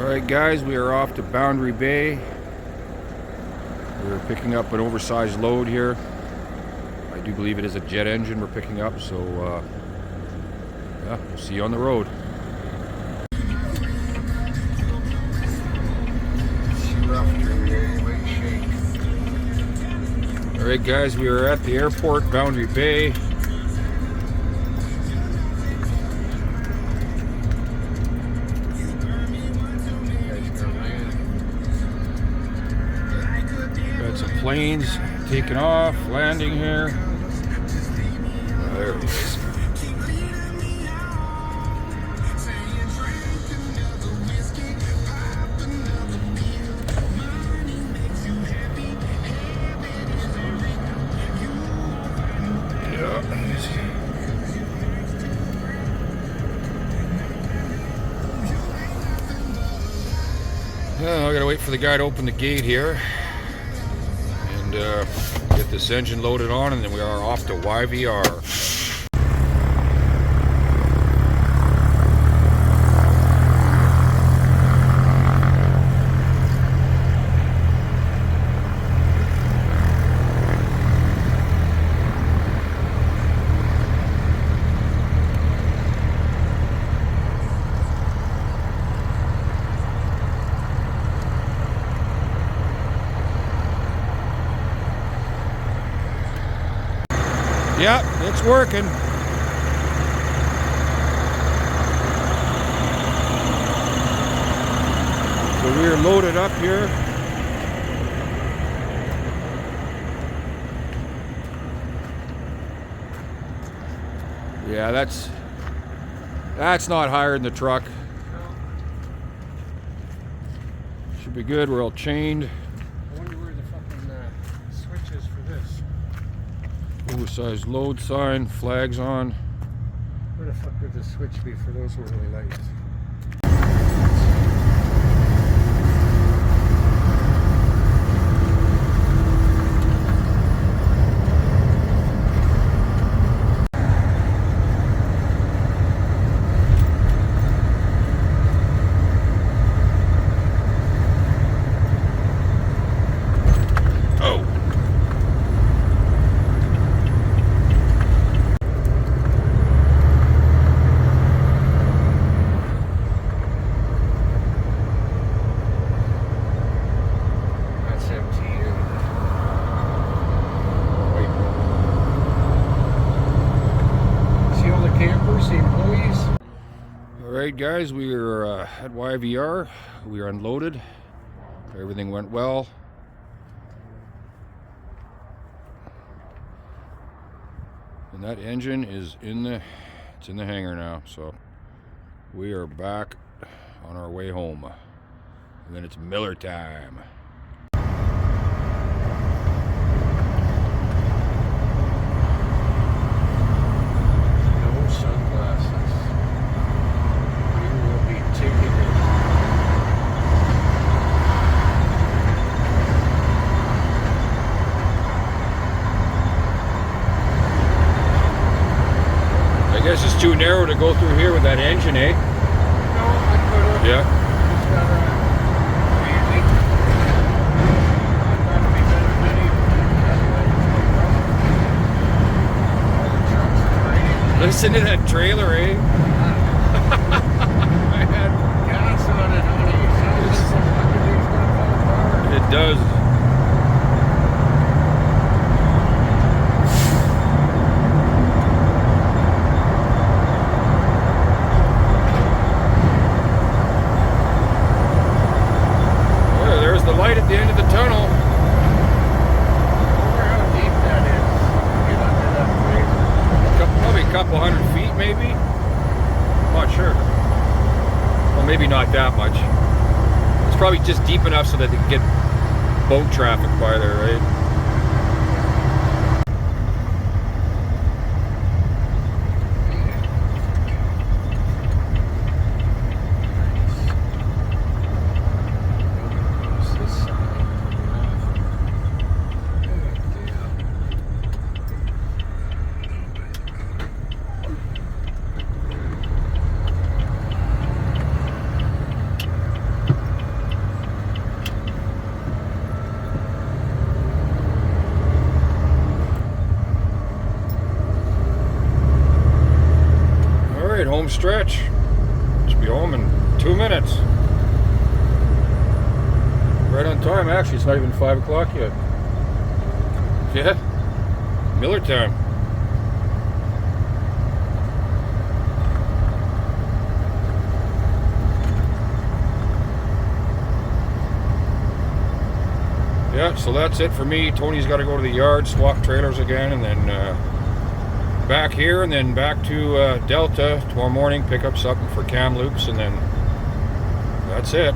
Alright guys, we are off to Boundary Bay. We're picking up an oversized load here. I do believe it is a jet engine we're picking up, so yeah, we'll see you on the road. Alright guys, we are at the airport, Boundary Bay. Planes taking off, landing here. There it is. I gotta wait for the guy to open the gate here. Get this engine loaded on, and then we are off to YVR. Yep, it's working. So we are loaded up here. Yeah, that's not higher than the truck. Should be good. We're all chained. I wonder where the fucking switch is for this. Oversized load sign, flags on. Where the fuck would the switch be for those whirly lights? Alright guys, we are at YVR. We are unloaded. Everything went well. And that engine is in the hangar now, so we are back on our way home. And then it's Miller time. I guess it's too narrow to go through here with that engine, eh? No, I could've. Yeah. It's got a fancy. I thought it'd be better than all the trucks are right in. Listen to that trailer, eh? I had gas on it, honey. It sounds like the fucking thing's gonna fall apart. It does. The light at the end of the tunnel. I wonder how deep that is. Get under that place. Probably a couple hundred feet, maybe. I'm not sure. Well, maybe not that much. It's probably just deep enough so that they can get boat traffic by there, right? Alright, home stretch. Should be home in 2 minutes. Right on time, actually. It's not even 5 o'clock yet. Yeah. Miller time. Yeah, so that's it for me. Tony's got to go to the yard, swap trailers again, and then back here, and then back to Delta tomorrow morning, pick up something for Kamloops, and then that's it.